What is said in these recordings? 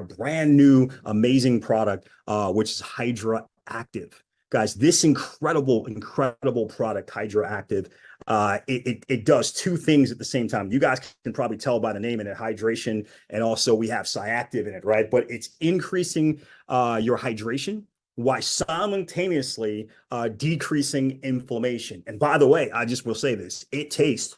brand new amazing product, which is HydraActiv. Guys, this incredible product, HydraActiv, it does two things at the same time. You guys can probably tell by the name in it, hydration, and also we have Sciactiv in it, right? But it's increasing your hydration while simultaneously decreasing inflammation. And by the way, I just will say this, it tastes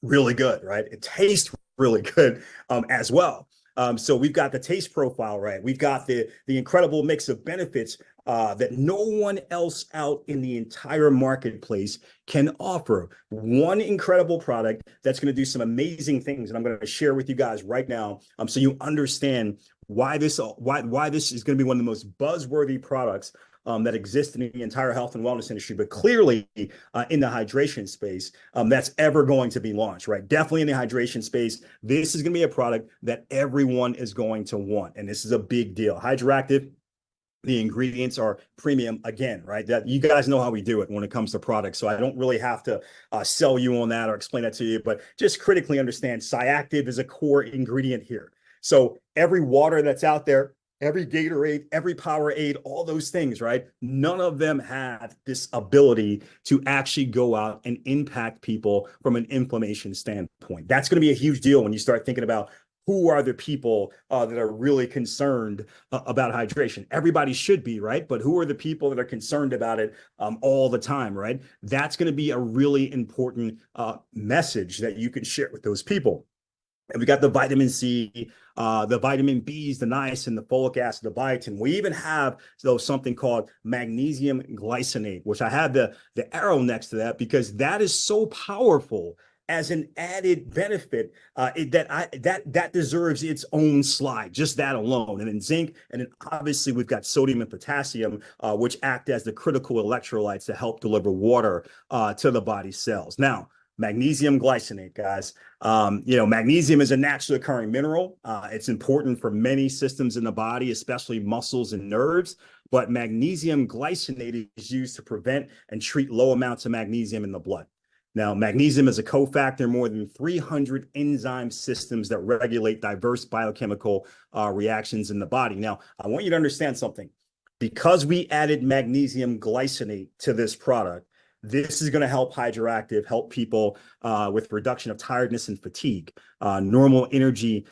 really good, right? It tastes really good as well. So we've got the taste profile, right? We've got the incredible mix of benefits that no one else out in the entire marketplace can offer. One incredible product that's going to do some amazing things, and I'm going to share with you guys right now, so you understand why this is going to be one of the most buzzworthy products that exist in the entire health and wellness industry, but clearly in the hydration space, that's ever going to be launched, right? Definitely in the hydration space, this is going to be a product that everyone is going to want, and this is a big deal. HydraActiv, the ingredients are premium again, right? That you guys know how we do it when it comes to products, so I don't really have to sell you on that or explain that to you, but just critically understand Sciactiv is a core ingredient here. So every water that's out there, every Gatorade, every Powerade, all those things, right? None of them have this ability to actually go out and impact people from an inflammation standpoint. That's going to be a huge deal when you start thinking about who are the people that are really concerned about hydration. Everybody should be, right? But who are the people that are concerned about it all the time, right? That's going to be a really important message that you can share with those people. And we got the vitamin C, the vitamin Bs, the niacin, the folic acid, the biotin. We even have something called magnesium glycinate, which I have the arrow next to that because that is so powerful as an added benefit that deserves its own slide, just that alone. And then zinc, and then obviously we've got sodium and potassium, which act as the critical electrolytes to help deliver water to the body cells. Now, magnesium glycinate, guys. Magnesium is a naturally occurring mineral. It's important for many systems in the body, especially muscles and nerves. But magnesium glycinate is used to prevent and treat low amounts of magnesium in the blood. Now, magnesium is a cofactor in more than 300 enzyme systems that regulate diverse biochemical reactions in the body. Now, I want you to understand something. Because we added magnesium glycinate to this product, this is going to help HydraActiv help people with reduction of tiredness and fatigue, normal energy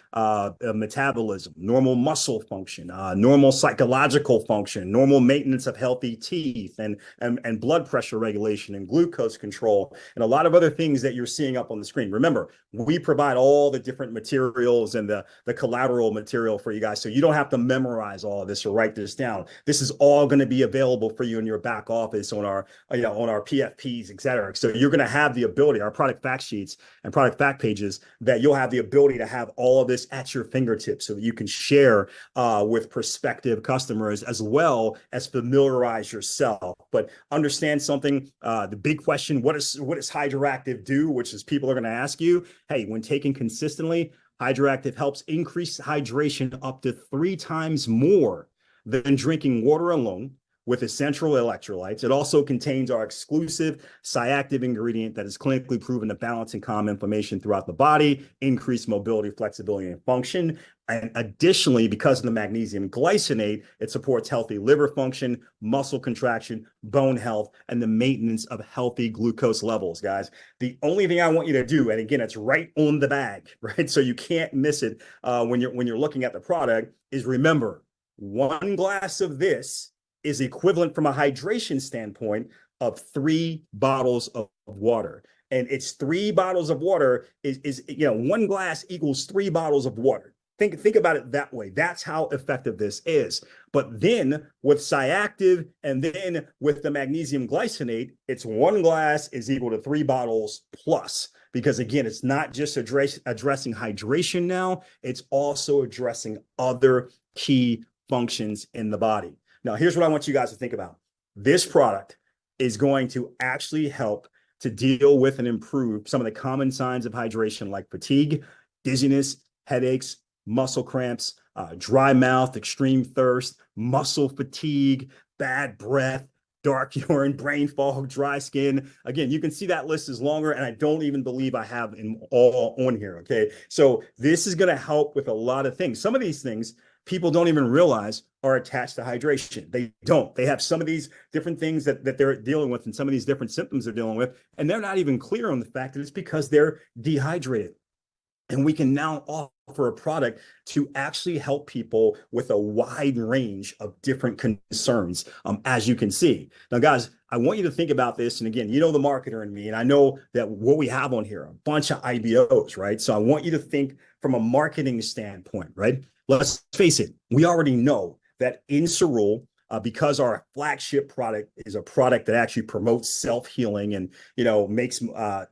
metabolism, normal muscle function, normal psychological function, normal maintenance of healthy teeth, and blood pressure regulation and glucose control, and a lot of other things that you're seeing up on the screen. Remember, we provide all the different materials and the collateral material for you guys, so you don't have to memorize all of this or write this down. This is all going to be available for you in your back office on our PFPs, et cetera. So you're going to have the ability, our product fact sheets and product fact pages, that you'll have the ability to have all of this at your fingertips so that you can share with prospective customers as well as familiarize yourself. But understand something, the big question, what does HydraActiv do? Which is people are going to ask you, hey, when taken consistently, HydraActiv helps increase hydration up to 3 times more than drinking water alone, with essential electrolytes. It also contains our exclusive Sciactiv ingredient that is clinically proven to balance and calm inflammation throughout the body, increase mobility, flexibility, and function. And additionally, because of the magnesium glycinate, it supports healthy liver function, muscle contraction, bone health, and the maintenance of healthy glucose levels, guys. The only thing I want you to do, and again, it's right on the bag, right? So you can't miss it when you're looking at the product, is remember, 1 glass of this is equivalent from a hydration standpoint of 3 bottles of water. And it's 3 bottles of water is 1 glass equals 3 bottles of water. Think about it that way. That's how effective this is. But then with Sciactiv and then with the magnesium glycinate, it's 1 glass is equal to 3 bottles plus. Because again, it's not just addressing hydration now, it's also addressing other key functions in the body. Now, here's what I want you guys to think about. This product is going to actually help to deal with and improve some of the common signs of hydration like fatigue, dizziness, headaches, muscle cramps, dry mouth, extreme thirst, muscle fatigue, bad breath, dark urine, brain fog, dry skin. Again, you can see that list is longer, and I don't even believe I have them all on here. Okay. So this is going to help with a lot of things. Some of these things people don't even realize are attached to hydration. They don't. They have some of these different things that they're dealing with and some of these different symptoms they're dealing with, and they're not even clear on the fact that it's because they're dehydrated. And we can now offer a product to actually help people with a wide range of different concerns, as you can see. Now, guys, I want you to think about this. And again, you know the marketer in me, and I know that what we have on here, a bunch of IBOs, right? So I want you to think from a marketing standpoint, right? Let's face it, we already know that in Cerule, because our flagship product is a product that actually promotes self-healing and makes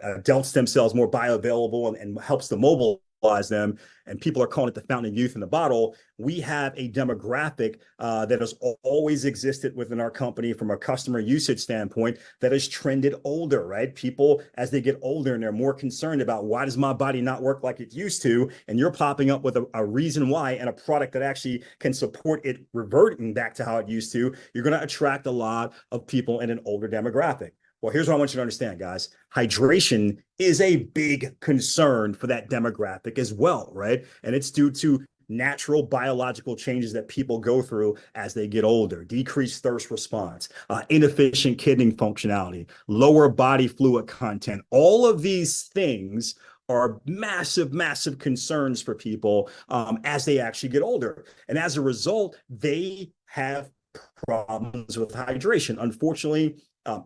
adult stem cells more bioavailable and helps to mobilize them, and people are calling it the fountain of youth in the bottle. We have a demographic that has always existed within our company from a customer usage standpoint that has trended older, right? People, as they get older and they're more concerned about why does my body not work like it used to, and you're popping up with a reason why and a product that actually can support it reverting back to how it used to, you're going to attract a lot of people in an older demographic. Well, here's what I want you to understand, guys. Hydration is a big concern for that demographic as well, right? And it's due to natural biological changes that people go through as they get older: decreased thirst response, inefficient kidney functionality, lower body fluid content. All of these things are massive, massive concerns for people as they actually get older. And as a result, they have problems with hydration. Unfortunately,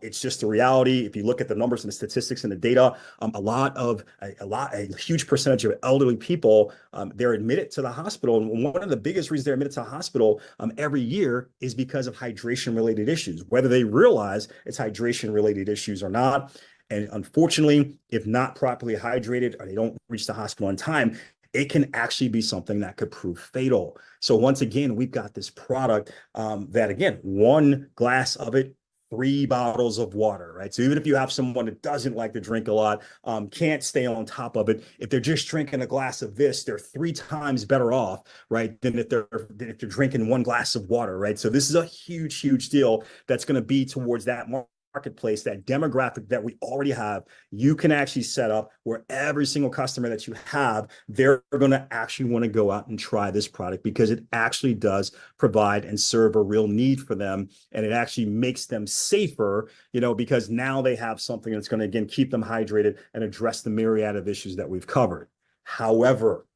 it's just the reality. If you look at the numbers and the statistics and the data, a huge percentage of elderly people, they're admitted to the hospital. And one of the biggest reasons they're admitted to the hospital every year is because of hydration-related issues, whether they realize it's hydration-related issues or not. And unfortunately, if not properly hydrated or they don't reach the hospital on time, it can actually be something that could prove fatal. So once again, we've got this product that, again, one glass of it, 3 bottles of water, right? So even if you have someone that doesn't like to drink a lot, can't stay on top of it, if they're just drinking a glass of this, they're 3 times better off, right, than if they're drinking 1 glass of water, right? So this is a huge, huge deal that's going to be towards that marketplace, that demographic that we already have. You can actually set up where every single customer that you have, they're going to actually want to go out and try this product because it actually does provide and serve a real need for them. And it actually makes them safer, because now they have something that's going to, again, keep them hydrated and address the myriad of issues that we've covered. However,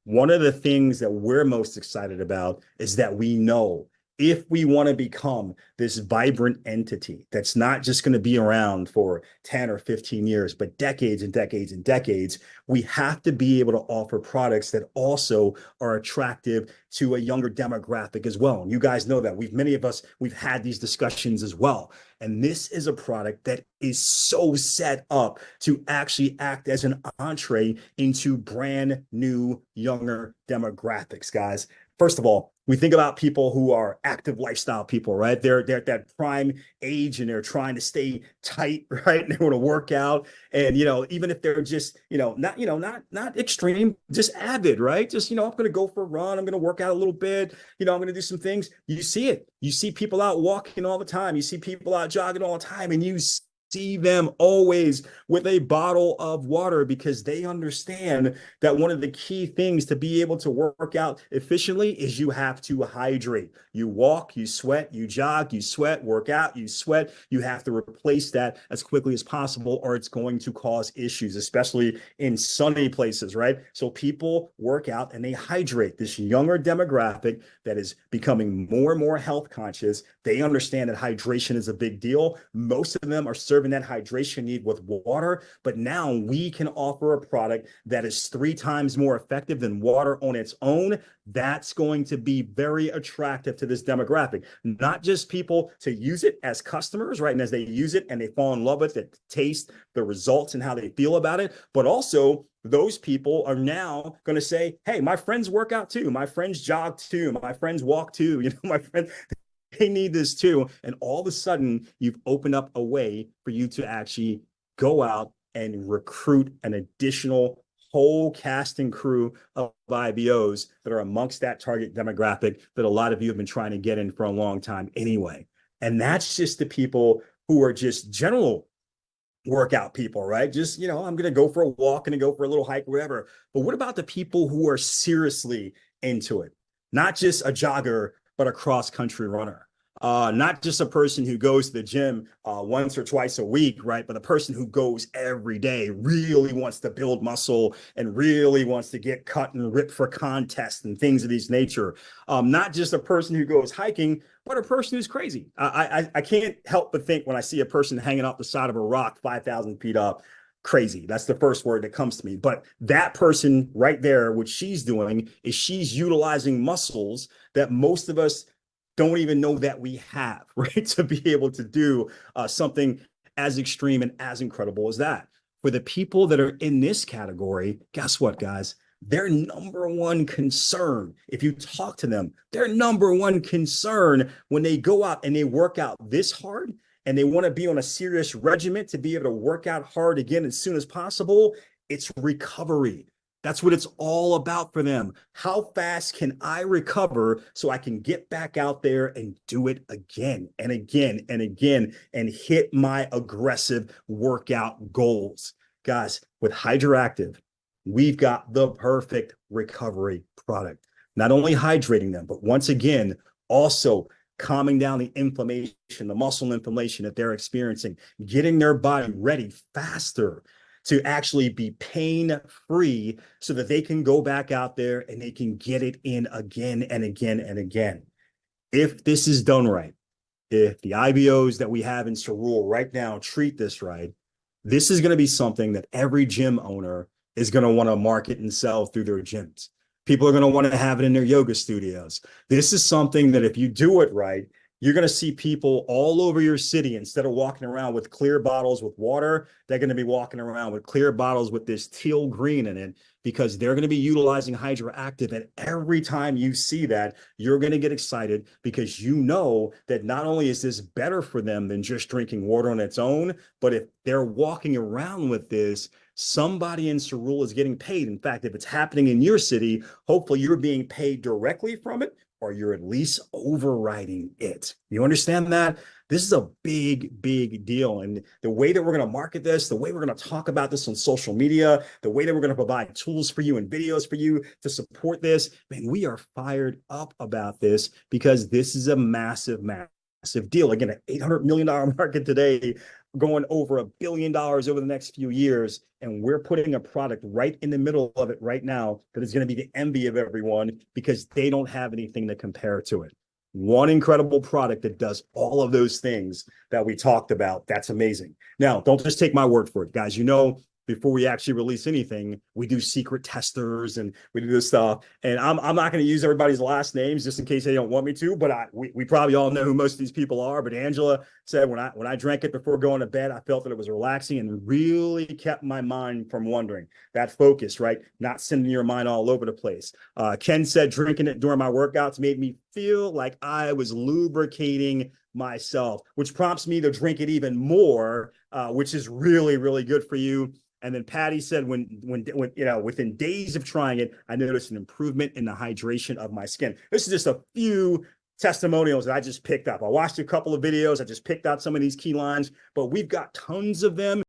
one of the things that we're most excited about is that we know if we want to become this vibrant entity that's not just going to be around for 10 or 15 years, but decades and decades and decades, we have to be able to offer products that also are attractive to a younger demographic as well. And you guys know that many of us, we've had these discussions as well. And this is a product that is so set up to actually act as an entree into brand new, younger demographics, guys. First of all, we think about people who are active lifestyle people, right? They're at that prime age and they're trying to stay tight, right? And they want to work out. And, even if they're just, not extreme, just avid, right? Just, I'm going to go for a run. I'm going to work out a little bit. I'm going to do some things. You see it. You see people out walking all the time. You see people out jogging all the time, and you see them always with a bottle of water because they understand that one of the key things to be able to work out efficiently is you have to hydrate. You walk, you sweat, you jog, you sweat, work out, you sweat. You have to replace that as quickly as possible or it's going to cause issues, especially in sunny places, right? So people work out and they hydrate. This younger demographic that is becoming more and more health conscious, they understand that hydration is a big deal. Most of them are serving that hydration need with water, but now we can offer a product that is 3 times more effective than water on its own. That's going to be very attractive to this demographic, not just people to use it as customers, right? And as they use it and they fall in love with it, taste the results and how they feel about it, but also those people are now going to say, hey, my friends work out too. My friends jog too. My friends walk too. My friend, they need this too. And all of a sudden, you've opened up a way for you to actually go out and recruit an additional whole cast and crew of IBOs that are amongst that target demographic that a lot of you have been trying to get in for a long time anyway. And that's just the people who are just general workout people, right? Just, I'm going to go for a walk and go for a little hike, whatever. But what about the people who are seriously into it? Not just a jogger, but a cross country runner. Not just a person who goes to the gym once or twice a week, right? But a person who goes every day, really wants to build muscle and really wants to get cut and ripped for contests and things of this nature. Not just a person who goes hiking, but a person who's crazy. I can't help but think when I see a person hanging off the side of a rock 5,000 feet up, crazy. That's the first word that comes to me. But that person right there, what she's doing is she's utilizing muscles that most of us don't even know that we have, right? To be able to do something as extreme and as incredible as that. For the people that are in this category, guess what, guys? Their number one concern, if you talk to them, their number one concern when they go out and they work out this hard and they want to be on a serious regimen to be able to work out hard again as soon as possible, it's recovery. That's what it's all about for them. How fast can I recover so I can get back out there and do it again and again and again and hit my aggressive workout goals? Guys, with HydraActiv, we've got the perfect recovery product. Not only hydrating them, but once again, also calming down the inflammation, the muscle inflammation that they're experiencing, getting their body ready faster to actually be pain-free so that they can go back out there and they can get it in again and again and again. If this is done right, if the IBOs that we have in Cerule right now treat this right, this is going to be something that every gym owner is going to want to market and sell through their gyms. People are going to want to have it in their yoga studios. This is something that if you do it right, you're going to see people all over your city. Instead of walking around with clear bottles with water, they're going to be walking around with clear bottles with this teal green in it, because they're going to be utilizing HydraActiv. And every time you see that, you're going to get excited because you know that not only is this better for them than just drinking water on its own, but if they're walking around with this, somebody in Cerule is getting paid. In fact, if it's happening in your city, hopefully you're being paid directly from it, or you're at least overriding it. You understand that? This is a big, big deal. And the way that we're going to market this, the way we're going to talk about this on social media, the way that we're going to provide tools for you and videos for you to support this, man, we are fired up about this because this is a massive, massive deal. Again, an $800 million market today, going over $1 billion over the next few years. And we're putting a product right in the middle of it right now that is going to be the envy of everyone because they don't have anything to compare to it. One incredible product that does all of those things that we talked about. That's amazing. Now, don't just take my word for it, guys. Before we actually release anything, we do secret testers and we do this stuff. And I'm not going to use everybody's last names just in case they don't want me to, but we probably all know who most of these people are. But Angela said when I drank it before going to bed, I felt that it was relaxing and really kept my mind from wandering. That focus, right? Not sending your mind all over the place. Ken said drinking it during my workouts made me feel like I was lubricating myself, which prompts me to drink it even more, which is really, really good for you. And then Patty said, when within days of trying it, I noticed an improvement in the hydration of my skin. This is just a few testimonials that I just picked up. I watched a couple of videos. I just picked out some of these key lines, but we've got tons of them.